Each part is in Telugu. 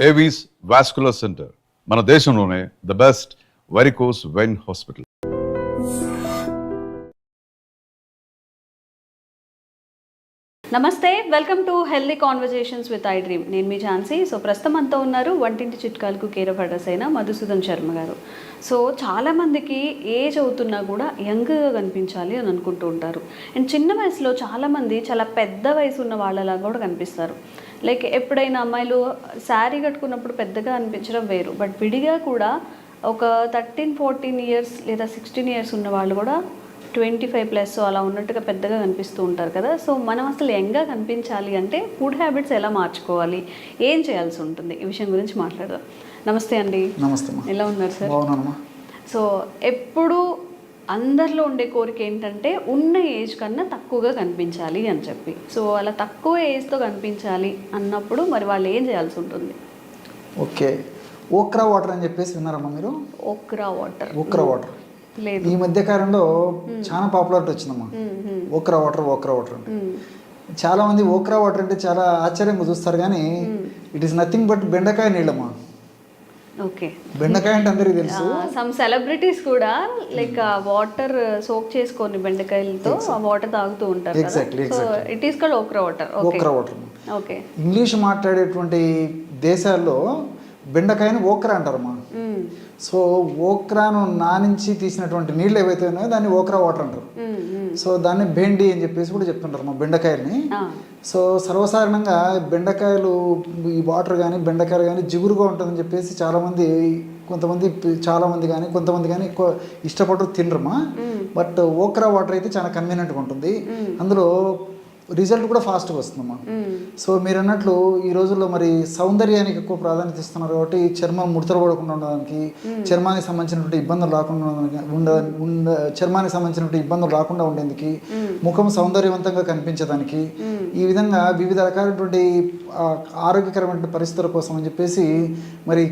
ఏవీస్ వాస్కులర్ సెంటర్ మన దేశంలోనే the best varicose vein hospital. నమస్తే, welcome to healthy conversations with iDream. నేను మీ ఝాన్సీ. సో ప్రస్తుతం అంతా ఉన్నారు వంటింటి చిట్కాలకు కేర్ ఆఫ్ అడ్రస్ అయిన మధుసూదన్ శర్మ గారు. సో చాలామందికి ఏజ్ అవుతున్నా కూడా యంగ్గా కనిపించాలి అని అనుకుంటూ ఉంటారు. అండ్ చిన్న వయసులో చాలామంది చాలా పెద్ద వయసు ఉన్న వాళ్ళలాగా కూడా కనిపిస్తారు. లైక్ ఎప్పుడైనా అమ్మాయిలు శారీ కట్టుకున్నప్పుడు పెద్దగా అనిపించడం వేరు, బట్ విడిగా కూడా ఒక 13-14 ఇయర్స్ లేదా 16 ఇయర్స్ ఉన్న వాళ్ళు కూడా 25+ అలా ఉన్నట్టుగా పెద్దగా కనిపిస్తూ ఉంటారు కదా. సో మనం అసలు యంగ్గా కనిపించాలి అంటే ఫుడ్ హ్యాబిట్స్ ఎలా మార్చుకోవాలి, ఏం చేయాల్సి ఉంటుంది, ఈ విషయం గురించి మాట్లాడదాం. నమస్తే అండి. నమస్తే. ఎలా ఉన్నారు సార్? బాగున్నానమ్మా. సో ఎప్పుడు అందరిలో ఉండే కోరిక ఏంటంటే ఉన్న ఏజ్ కన్నా తక్కువగా కనిపించాలి అని చెప్పి. సో అలా తక్కువ ఏజ్తో కనిపించాలి అన్నప్పుడు మరి వాళ్ళు ఏం చేయాల్సి ఉంటుంది? ఓకే, ఓక్రా వాటర్ అని చెప్పేసి విన్నారమ్మా మీరు? ఓక్రా వాటర్ లేదు, ఈ మధ్య కాలంలో చాలా పాపులారిటీ వచ్చిందమ్మా. ఓక్రా వాటర్ అంటే చాలా మంది ఓక్రా వాటర్ అంటే చాలా ఆశ్చర్యంగా చూస్తారు, కానీ ఇట్ ఈస్ నథింగ్ బట్ బెండకాయ నీళ్ళమ్మా. ఓకే, బెండకాయ అంటే అందరికీ తెలుసు. సమ్ సెలబ్రిటీస్ కూడా లైక్ వాటర్ సోక్ చేసుకొని బెండకాయలతో ఆ వాటర్ తాగుతూ ఉంటారు. Exactly. It is called okra water. Okay, English మాట్లాడేటువంటి దేశాల్లో బెండకాయని ఓక్రా అంటారమ్మా. సో ఓక్రాను నానించి తీసినటువంటి నీళ్ళు ఏవైతే ఉన్నాయో దాన్ని ఓక్రా వాటర్ అంటారు. సో దాన్ని భేండి అని చెప్పేసి కూడా చెప్తుంటారు మా బెండకాయని. సో సర్వసాధారణంగా బెండకాయలు ఈ వాటర్ కానీ బెండకాయలు కానీ జిగురుగా ఉంటుందని చెప్పేసి చాలామంది కానీ ఎక్కువ ఇష్టపడరు, తినరమ్మా. బట్ ఓక్రా వాటర్ అయితే చాలా కన్వీనియంట్గా ఉంటుంది, అందులో రిజల్ట్ కూడా ఫాస్ట్గా వస్తుందమ్మా. సో మీరు అన్నట్లు ఈ రోజుల్లో మరి సౌందర్యానికి ఎక్కువ ప్రాధాన్యత ఇస్తున్నారు కాబట్టి చర్మం ముడతలు పడకుండా ఉండడానికి, చర్మానికి సంబంధించినటువంటి ఇబ్బందులు రాకుండా ఉండేందుకు, ముఖం సౌందర్యవంతంగా కనిపించడానికి, ఈ విధంగా వివిధ రకాలైనటువంటి ఆరోగ్యకరమైన పరిస్థితుల కోసం అని చెప్పేసి మరి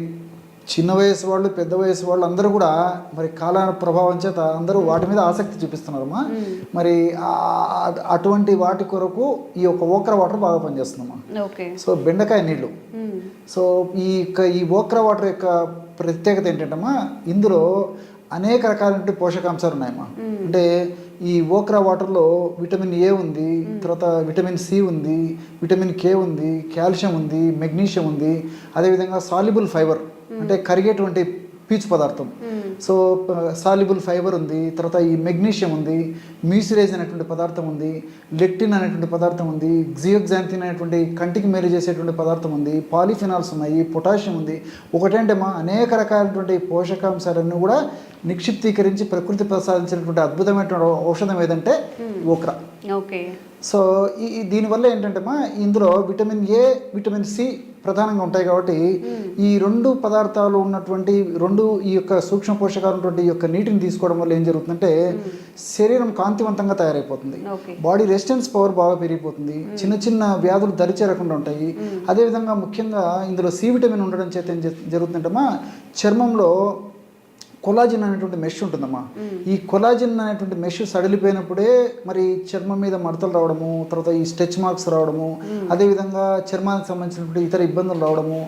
చిన్న వయసు వాళ్ళు పెద్ద వయసు వాళ్ళు అందరూ కూడా మరి కాల ప్రభావం చేత అందరూ వాటి మీద ఆసక్తి చూపిస్తున్నారమ్మా. మరి అటువంటి వాటి కొరకు ఈ యొక్క ఓక్రా వాటర్ బాగా పనిచేస్తుందమ్మా. సో బెండకాయ నీళ్ళు. సో ఈ ఓక్రా వాటర్ యొక్క ప్రత్యేకత ఏంటంటమ్మా, ఇందులో అనేక రకాలైన పోషకాంశాలు ఉన్నాయమ్మా. అంటే ఈ ఓక్రా వాటర్లో విటమిన్ ఏ ఉంది, తర్వాత విటమిన్ సి ఉంది, విటమిన్ కే ఉంది, కాల్షియం ఉంది, మెగ్నీషియం ఉంది, అదేవిధంగా సాల్యుబుల్ ఫైబర్ అంటే కరిగేటువంటి పీచు పదార్థం, సో సాల్యుబుల్ ఫైబర్ ఉంది, తర్వాత ఈ మెగ్నీషియం ఉంది, మ్యూసిలేజ్ అనేటువంటి పదార్థం ఉంది, లెక్టిన్ అనేటువంటి పదార్థం ఉంది, జియోగ్జాంతిన్ అనేటువంటి కంటికి మేలు చేసేటువంటి పదార్థం ఉంది, పాలిఫినాల్స్ ఉన్నాయి, పొటాషియం ఉంది. ఒకటంటే అనేక రకాలైనటువంటి పోషకాంశాలన్నీ కూడా నిక్షిప్తీకరించి ప్రకృతి ప్రసాదించినటువంటి అద్భుతమైనటువంటి ఔషధం ఏదంటే ఓక్రా. ఓకే. సో దీనివల్ల ఏంటంటే ఇందులో విటమిన్ ఏ, విటమిన్ సి ప్రధానంగా ఉంటాయి కాబట్టి ఈ రెండు పదార్థాలు ఉన్నటువంటి ఈ యొక్క సూక్ష్మ పోషకాలు ఉన్నటువంటి ఈ యొక్క నీటిని తీసుకోవడం వల్ల ఏం జరుగుతుందంటే శరీరం కాంతివంతంగా తయారైపోతుంది, బాడీ రెసిస్టెన్స్ పవర్ బాగా పెరిగిపోతుంది, చిన్న చిన్న వ్యాధులు దరిచేరకుండా ఉంటాయి. అదేవిధంగా ముఖ్యంగా ఇందులో సి విటమిన్ ఉండడం చేత ఏం జరుగుతుందంటే చర్మంలో కొలాజిన్ అనేటువంటి మెష్ ఉంటుందమ్మా. ఈ కొలాజిన్ అనేటువంటి మెష్ సడిలిపోయినప్పుడే మరి చర్మం మీద మడతలు రావడము, తర్వాత ఈ స్ట్రెచ్ మార్క్స్ రావడము, అదేవిధంగా చర్మానికి సంబంధించినటువంటి ఇతర ఇబ్బందులు రావడము,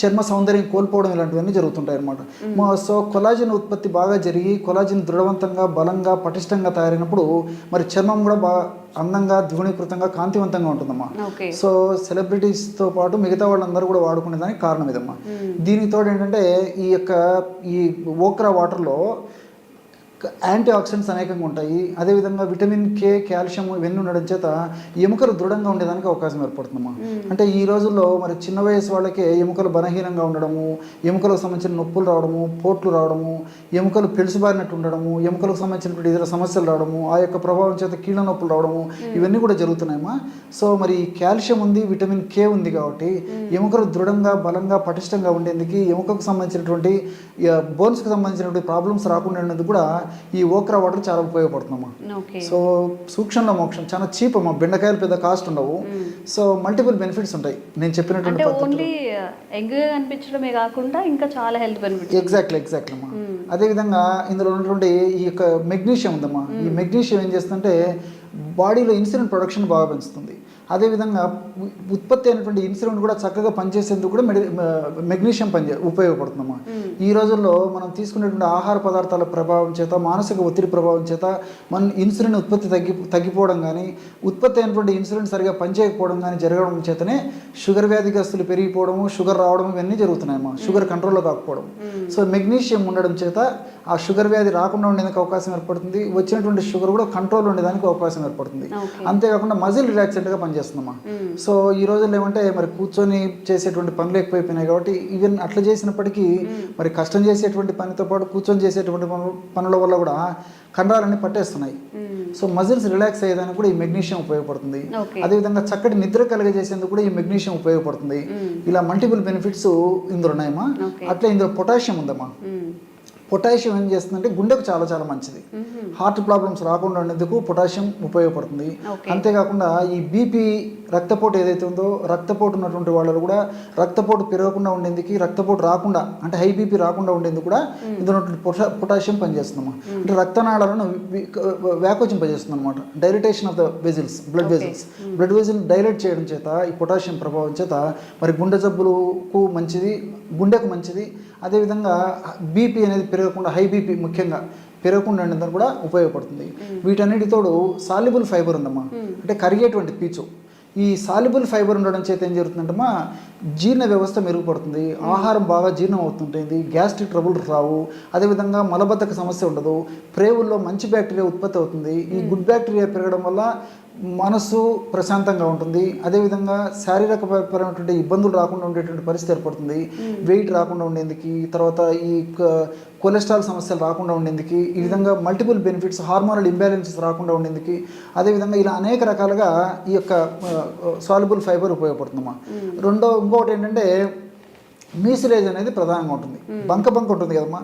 చర్మ సౌందర్యం కోల్పోవడం ఇలాంటివన్నీ జరుగుతుంటాయి అన్నమాట. సో కొలాజిన్ ఉత్పత్తి బాగా జరిగి కొలాజిన్ దృఢవంతంగా, బలంగా, పటిష్టంగా తయారైనప్పుడు మరి చర్మం కూడా బాగా అందంగా, ద్విగుణీకృతంగా, కాంతివంతంగా ఉంటుందమ్మా. సో సెలబ్రిటీస్తో పాటు మిగతా వాళ్ళందరూ కూడా వాడుకునే దానికి కారణం ఇదమ్మా. దీనితో ఏంటంటే ఈ ఓక్రా వాటర్లో యాంటీ ఆక్సిడెంట్స్ అనేకంగా ఉంటాయి. అదేవిధంగా విటమిన్ కే, కాల్షియం ఇవన్నీ ఉండడం చేత ఎముకలు దృఢంగా ఉండేదానికి అవకాశం ఏర్పడుతుందమ్మా. అంటే ఈ రోజుల్లో మరి చిన్న వయసు వాళ్ళకే ఎముకలు బలహీనంగా ఉండడము, ఎముకలకు సంబంధించిన నొప్పులు రావడము, పోట్లు రావడము, ఎముకలు పెలుసుబారినట్టు ఉండడము, ఎముకలకు సంబంధించినటువంటి ఇతర సమస్యలు రావడము, ఆ యొక్క ప్రభావం చేత కీళ్ళ నొప్పులు రావడము, ఇవన్నీ కూడా జరుగుతున్నాయమ్మా. సో మరి కాల్షియం ఉంది, విటమిన్ కే ఉంది కాబట్టి ఎముకలు దృఢంగా, బలంగా, పటిష్టంగా ఉండేందుకు, ఎముకకు సంబంధించినటువంటి బోన్స్కి సంబంధించినటువంటి ప్రాబ్లమ్స్ రాకుండా ఉండేందుకు కూడా ఈ ఓక్రా వాటర్ చాలా ఉపయోగపడుతుందమ్మా. సో సూక్ష్మంలో మోక్షం, చాలా చీప్ అమ్మా. బెండకాయలు పెద్ద కాస్ట్ ఉండవు. సో మల్టిపుల్ బెనిఫిట్స్ ఉంటాయి నేను చెప్పినటువంటి. అనిపించడమే కాకుండా ఇంకా చాలా హెల్త్ బెనిఫిట్స్. ఎగ్జాక్ట్లీ అమ్మా. అదేవిధంగా ఇందులో ఉన్నటువంటి ఈ యొక్క మెగ్నీషియం ఉందమ్మా. ఈ మెగ్నీషియం ఏం చేస్తుందంటే బాడీలో ఇన్సులిన్ ప్రొడక్షన్ బాగా పెంచుతుంది. అదేవిధంగా ఉత్పత్తి అయినటువంటి ఇన్సులిన్ కూడా చక్కగా పనిచేసేందుకు కూడా మెగ్నీషియం ఉపయోగపడుతుందమ్మా. ఈ రోజుల్లో మనం తీసుకునేటువంటి ఆహార పదార్థాల ప్రభావం చేత, మానసిక ఒత్తిడి ప్రభావం చేత మన ఇన్సులిన్ ఉత్పత్తి తగ్గిపోవడం కానీ, ఉత్పత్తి అయినటువంటి ఇన్సులిన్ సరిగా పనిచేయకపోవడం కానీ జరగడం చేతనే షుగర్ వ్యాధిగ్రస్తులు పెరిగిపోవడము, షుగర్ రావడం ఇవన్నీ జరుగుతున్నాయమ్మా. షుగర్ కంట్రోల్లో కాకపోవడం. సో మెగ్నీషియం ఉండడం చేత ఆ షుగర్ వ్యాధి రాకుండా ఉండేందుకు అవకాశం ఏర్పడుతుంది. వచ్చినటువంటి షుగర్ కూడా కంట్రోల్ ఉండేదానికి అవకాశం ఏర్పడుతుంది. అంతేకాకుండా మజిల్ రిలాక్సెంట్గా పనిచేస్తుందమ్మా. సో ఈ రోజుల్లో ఏమంటే మరి కూర్చొని చేసేటువంటి పనులు ఎక్కువైపోయినాయి కాబట్టి ఈవెన్ అట్లా చేసినప్పటికీ మరి కష్టం చేసేటువంటి పనితో పాటు కూర్చొని చేసేటువంటి పనుల వల్ల కూడా కండరాలన్నీ పట్టేస్తున్నాయి. సో మజిల్స్ రిలాక్స్ అయ్యేదానికి కూడా ఈ మెగ్నీషియం ఉపయోగపడుతుంది. అదేవిధంగా చక్కటి నిద్ర కలిగజేసేందుకు కూడా ఈ మెగ్నీషియం ఉపయోగపడుతుంది. ఇలా మల్టిపుల్ బెనిఫిట్స్ ఇందులో ఉన్నాయమ్మా. అట్లా ఇందులో పొటాషియం ఉందమ్మా. పొటాషియం ఏం చేస్తుందంటే గుండెకు చాలా చాలా మంచిది. హార్ట్ ప్రాబ్లమ్స్ రాకుండా ఉండేందుకు పొటాషియం ఉపయోగపడుతుంది. అంతేకాకుండా ఈ బీపీ రక్తపోటు ఏదైతే ఉందో, రక్తపోటు ఉన్నటువంటి వాళ్ళు కూడా రక్తపోటు పెరగకుండా ఉండేందుకు, రక్తపోటు రాకుండా అంటే హై బీపీ రాకుండా ఉండేందుకు కూడా ఇందులో పొటాషియం పనిచేస్తుందన్నమాట. అంటే రక్తనాళాలను వ్యాకోచింపజేస్తుంది అనమాట. Dilatation of the vessels, blood వెజిల్ dilate చేయడం చేత ఈ పొటాషియం ప్రభావం చేత మరి గుండె జబ్బులకు మంచిది, గుండెకు మంచిది. అదేవిధంగా బీపీ అనేది పెరగకుండా, హై బీపీ ముఖ్యంగా పెరగకుండా ఉండేందుకు కూడా ఉపయోగపడుతుంది. వీటన్నిటితోడు సాల్యుబుల్ ఫైబర్ ఉందమ్మా. అంటే కరిగేటువంటి పీచు. ఈ సాల్యుబుల్ ఫైబర్ ఉండడం చేత ఏం జరుగుతుందంటమ్మా, జీర్ణ వ్యవస్థ మెరుగుపడుతుంది, ఆహారం బాగా జీర్ణం అవుతుంటుంది, గ్యాస్ట్రిక్ ట్రబుల్ రావు, అదేవిధంగా మలబద్ధక సమస్య ఉండదు, ప్రేవుల్లో మంచి బ్యాక్టీరియా ఉత్పత్తి అవుతుంది. ఈ గుడ్ బ్యాక్టీరియా పెరగడం వల్ల మనసు ప్రశాంతంగా ఉంటుంది. అదేవిధంగా శారీరకపరమైనటువంటి ఇబ్బందులు రాకుండా ఉండేటువంటి పరిస్థితి ఏర్పడుతుంది. వెయిట్ రాకుండా ఉండేందుకు, తర్వాత ఈ కొలెస్ట్రాల్ సమస్యలు రాకుండా ఉండేందుకు, ఈ విధంగా మల్టిపుల్ బెనిఫిట్స్, హార్మోనల్ ఇంబ్యాలెన్సెస్ రాకుండా ఉండేందుకు, అదేవిధంగా ఇలా అనేక రకాలుగా ఈ యొక్క సాల్యుబుల్ ఫైబర్ ఉపయోగపడుతుందమ్మా. ఇంకొకటి ఏంటంటే మీసిలేజ్ అనేది ప్రధానంగా ఉంటుంది. బంక ఉంటుంది కదమ్మా.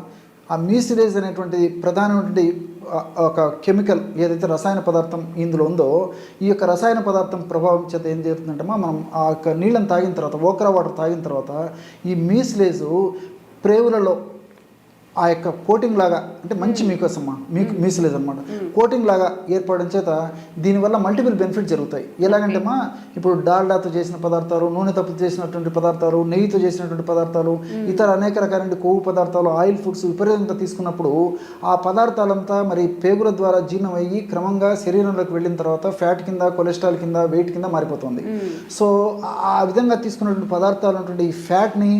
ఆ మీసిలేజ్ అనేటువంటి ప్రధానమైనటువంటి ఒక కెమికల్ ఏదైతే రసాయన పదార్థం ఇందులో ఉందో, ఈ యొక్క రసాయన పదార్థం ప్రభావం చేత ఏం జరుగుతుందంటే మనం ఆ యొక్క నీళ్ళని తాగిన తర్వాత, ఓక్రా వాటర్ తాగిన తర్వాత ఈ మీసిలేజు ప్రేవులలో ఆ యొక్క కోటింగ్ లాగా, అంటే మంచి మీకోస్ అమ్మా, మీసిలేజ్ అనమాట, కోటింగ్ లాగా ఏర్పడడం చేత దీనివల్ల మల్టిపుల్ బెనిఫిట్స్ జరుగుతాయి. ఎలాగంటే అమ్మా, ఇప్పుడు డాల్డాతో చేసిన పదార్థాలు, నూనెతో చేసినటువంటి పదార్థాలు, నెయ్యితో చేసినటువంటి పదార్థాలు, ఇతర అనేక రకాలైన కొవ్వు పదార్థాలు, ఆయిల్ ఫుడ్స్ విపరీతంగా తీసుకున్నప్పుడు ఆ పదార్థాలంతా మరి పేగుల ద్వారా జీర్ణం అయ్యి క్రమంగా శరీరంలోకి వెళ్ళిన తర్వాత ఫ్యాట్ కింద, కొలెస్ట్రాల్ కింద, వెయిట్ కింద మారిపోతుంది. సో ఆ విధంగా తీసుకున్నటువంటి పదార్థాలు ఉన్నటువంటి ఈ ఫ్యాట్ని,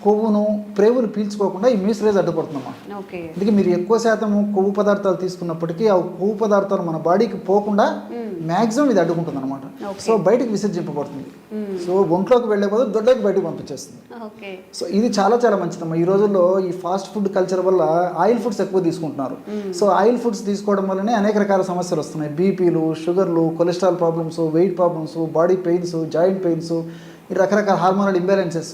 కొవ్వును ప్రేవులు పీల్చుకోకుండా ఈ మీసిలేజ్ అడ్డుపడుతుందమ్మా. అందుకే మీరు ఎక్కువ శాతం కొవ్వు పదార్థాలు తీసుకున్నప్పటికీ ఆ కొవ్వు పదార్థాలు మన బాడీకి పోకుండా మ్యాక్సిమం ఇది అడ్డుకుంటుంది అనమాట. సో బయటకు విసర్జింపబడుతుంది. సో ఒంట్లోకి వెళ్ళే బదులు దొడ్లోకి బయటకు పంపించేస్తుంది. సో ఇది చాలా చాలా మంచిదమ్మా. ఈ రోజుల్లో ఈ ఫాస్ట్ ఫుడ్ కల్చర్ వల్ల ఆయిల్ ఫుడ్స్ ఎక్కువ తీసుకుంటున్నారు. సో ఆయిల్ ఫుడ్స్ తీసుకోవడం వల్లనే అనేక రకాల సమస్యలు వస్తున్నాయి. బీపీలు, షుగర్లు, cholesterol problems, weight problems, body pains, joint pains, ఈ రకరకాల హార్మోనల్ ఇంబ్యాలెన్సెస్.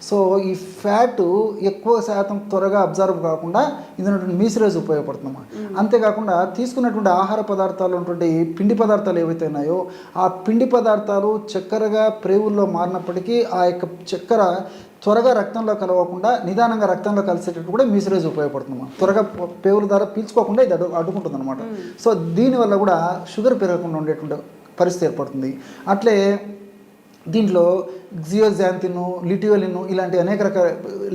సో ఈ ఫ్యాట్ ఎక్కువ శాతం త్వరగా అబ్జర్వ్ కాకుండా ఇందులో మీసిలేజ్ ఉపయోగపడుతుందమ్మా. అంతేకాకుండా తీసుకున్నటువంటి ఆహార పదార్థాలు ఉన్నటువంటి పిండి పదార్థాలు ఏవైతే ఉన్నాయో ఆ పిండి పదార్థాలు చక్కెరగా ప్రేవుల్లో మారినప్పటికీ ఆ యొక్క చక్కెర త్వరగా రక్తంలో కలవకుండా నిదానంగా రక్తంలో కలిసేటట్టు కూడా మీసిలేజ్ ఉపయోగపడుతుందమ్మా. త్వరగా పేవుల ద్వారా పీల్చుకోకుండా ఇది అడ్డుకుంటుంది అనమాట. సో దీనివల్ల కూడా షుగర్ పెరగకుండా ఉండేటువంటి పరిస్థితి ఏర్పడుతుంది. అట్లే దీంట్లో జియోగ్జాంతిను, లిటియోలిన్ ఇలాంటి అనేక రకాల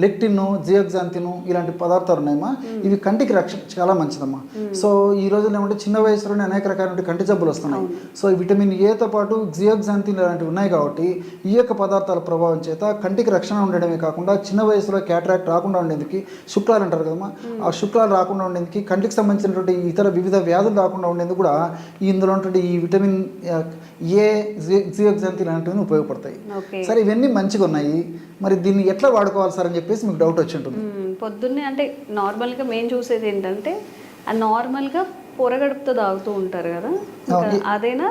లెక్టిన్, జియోగ్జాంతిను ఇలాంటి పదార్థాలు ఉన్నాయమ్మా. ఇవి కంటికి రక్షణ చాలా మంచిదమ్మా. సో ఈ రోజుల్లో ఏమంటే చిన్న వయసులోనే అనేక రకాల కంటి జబ్బులు వస్తున్నాయి. సో విటమిన్ ఏతో పాటు జియోగ్జాంతిన్ ఇలాంటివి ఉన్నాయి కాబట్టి ఈ యొక్క పదార్థాల ప్రభావం చేత కంటికి రక్షణ ఉండడమే కాకుండా చిన్న వయసులో క్యాటరాక్ట్ రాకుండా ఉండేందుకు, శుక్లాలు అంటారు కదమ్మా, ఆ శుక్లాలు రాకుండా ఉండేందుకు, కంటికి సంబంధించినటువంటి ఇతర వివిధ వ్యాధులు రాకుండా ఉండేందుకు కూడా ఇందులో ఉన్నటువంటి ఈ విటమిన్ ఏ, జియోగ్జాంతిన్ ఇలాంటివి ఉపయోగపడతాయి. సరే ఇవన్నీ మంచిగా ఉన్నాయి, మరి దీన్ని ఎట్లా వాడుకోవాలి సార్ అని చెప్పేసి మీకు డౌట్ వచ్చి ఉంటుంది. పొద్దున్నే అంటే నార్మల్గా మేము చూసేది ఏంటంటే నార్మల్గా పొరగడుపుతో తాగుతూ ఉంటారు కదా, అదేనా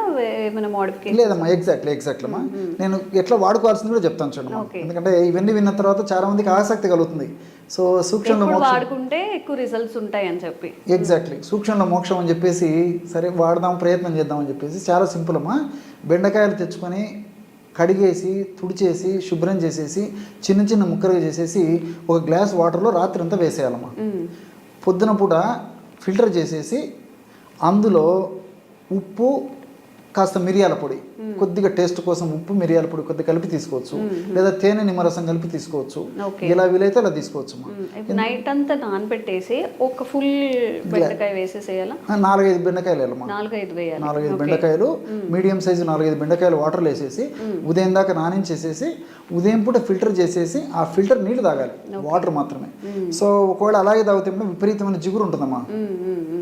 ఏమైనా మోడిఫికేషన్? లేదమ్మా, ఎగ్జాక్ట్లీ అమ్మా. నేను ఎట్లా వాడుకోవాల్సింది కూడా చెప్తాను చూడండి. ఎందుకంటే ఇవన్నీ విన్న తర్వాత చాలా మందికి ఆసక్తి కలుగుతుంది. సో సూక్ష్మంలో వాడుకుంటే ఎక్కువ రిజల్ట్స్ ఉంటాయి అని చెప్పి, ఎగ్జాక్ట్లీ సూక్ష్మంలో మోక్షం అని చెప్పేసి సరే వాడదాం, ప్రయత్నం చేద్దామని చెప్పేసి చాలా సింపుల్ అమ్మా. బెండకాయలు తెచ్చుకొని కడిగేసి, తుడిచేసి, శుభ్రం చేసేసి, చిన్న చిన్న ముక్కలుగా చేసేసి ఒక గ్లాస్ వాటర్లో రాత్రి అంతా వేసేయాలమ్మా. పొద్దున పూట ఫిల్టర్ చేసేసి అందులో ఉప్పు, కాస్త మిరియాల పొడి, కొద్దిగా టేస్ట్ కోసం ఉప్పు, మిరియాల పొడి కొద్దిగా కలిపి తీసుకోవచ్చు, లేదా తేనె నిమ్మరసం కలిపి తీసుకోవచ్చు. ఇలా వీలైతే అలా తీసుకోవచ్చు. నైట్ అంతా నానబెట్టేసి ఒక ఫుల్ బెండకాయ వేసేసేయాలా? 4-5 బెండకాయలు వేయాలమ్మా. 4-5 వేయాలి. 4-5 బెండకాయలు, మీడియం సైజు 4-5 బెండకాయలు వాటర్లో వేసేసి ఉదయం దాకా నానించేసేసి ఉదయం పూట ఫిల్టర్ చేసేసి ఆ ఫిల్టర్ నీళ్ళు తాగాలి, వాటర్ మాత్రమే. సో ఒకవేళ అలాగే తాగితే విపరీతమైన జిగురు ఉంటుందమ్మా.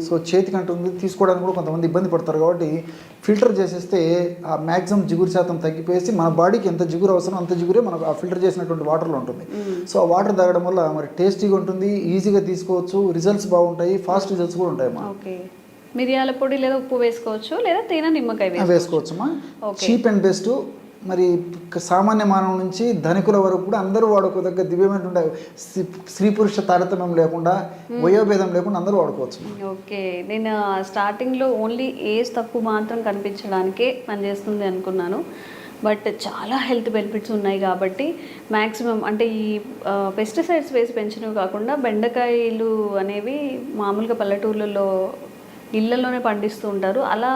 సో చేతికి అంటుంది, తీసుకోవడానికి కూడా కొంతమంది ఇబ్బంది పడతారు. కాబట్టి ఫిల్టర్ చేసేస్తే ఆ మ్యాక్సిమం జిగురు శాతం తగ్గిపోయేసి మన బాడీకి ఎంత జిగురు అవసరం అంత జిగురే మనకు ఆ ఫిల్టర్ చేసినటువంటి వాటర్లో ఉంటుంది. సో ఆ వాటర్ తాగడం వల్ల మరి టేస్టీగా ఉంటుంది, ఈజీగా తీసుకోవచ్చు, రిజల్ట్స్ బాగుంటాయి, ఫాస్ట్ రిజల్ట్స్ కూడా ఉంటాయి అమ్మా. మిరియాల పొడి లేదా ఉప్పు వేసుకోవచ్చు, లేదా తేనె నిమ్మకాయ వేసుకోవచ్చమ్మా. Cheap and best. మరి సామాన్య మానవుల నుంచి ధనికుల వరకు కూడా అందరూ వాడుకోదగ్గ దివ్యమైనటువంటి స్త్రీ పురుష తారతమ్యం లేకుండా, వయోభేదం లేకుండా అందరూ వాడుకోవచ్చు. ఓకే, నేను స్టార్టింగ్లో ఓన్లీ ఏజ్ తక్కువ మాత్రం కనిపించడానికే పనిచేస్తుంది అనుకున్నాను. బట్ చాలా హెల్త్ బెనిఫిట్స్ ఉన్నాయి కాబట్టి మ్యాక్సిమం అంటే ఈ పెస్టిసైడ్స్ వేసి పెంచినవి కాకుండా బెండకాయలు అనేవి మామూలుగా పల్లెటూర్లలో ఇళ్ళల్లోనే పండిస్తూ ఉంటారు. అలా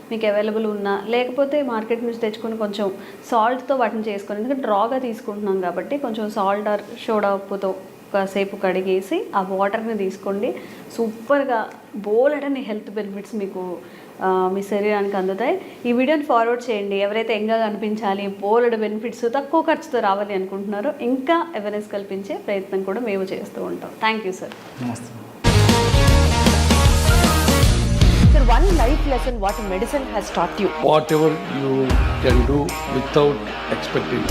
మీకు అవైలబుల్ ఉన్నా, లేకపోతే మార్కెట్ నుంచి తెచ్చుకొని కొంచెం సాల్ట్తో వాటిని చేసుకొని, ఎందుకంటే డ్రాగా తీసుకుంటున్నాం కాబట్టి కొంచెం సాల్ట్ ఆర్ సోడా ఉప్పుతో కాసేపు కడిగేసి ఆ వాటర్ని తీసుకోండి. సూపర్గా బోలెడని హెల్త్ బెనిఫిట్స్ మీకు మీ శరీరానికి అందుతాయి. ఈ వీడియోని ఫార్వర్డ్ చేయండి. ఎవరైతే ఎంగా కనిపించాలి, బోలెడు బెనిఫిట్స్ తక్కువ ఖర్చుతో రావాలి అనుకుంటున్నారో ఇంకా అవేర్నెస్ కల్పించే ప్రయత్నం కూడా మేము చేస్తూ ఉంటాం. Thank you sir. నమస్తే. Sir, one life lesson what medicine has taught you. Whatever you can do without expecting.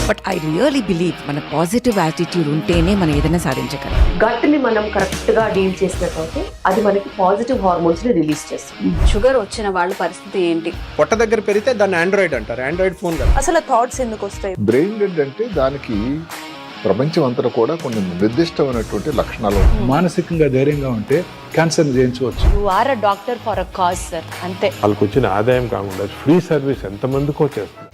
But I really believe మన పాజిటివ్ యాటిట్యూడ్ ఉంటేనే మనం ఏదైనా సాధించగలం. గట్ ని మనం కరెక్ట్ గా డీల్ చేసినట్లయితే అది మనకి పాజిటివ్ హార్మోన్స్ ని రిలీజ్ చేస్తుంది. షుగర్ వచ్చిన వాళ్ళ పరిస్థితి ఏంటి? పొట్ట దగ్గర పెరిగితే దాన్ని ఆండ్రాయిడ్ అంటారు, ఆండ్రాయిడ్ ఫోన్ కదా. అసలు థాట్స్ ఎందుకు వస్తాయి? బ్రెయిన్ డెడ్ అంటే దానికి ప్రపంచం అంతా కూడా కొన్ని నిర్దిష్టమైనటువంటి లక్షణాలు. మానసికంగా ధైర్యంగా ఉంటే క్యాన్సర్ జయించవచ్చు. You are a doctor for a cause sir, అంతే. వాళ్ళకి వచ్చిన ఆదాయం కాకుండా ఫ్రీ సర్వీస్ ఎంతమందికో చేస్తుంది.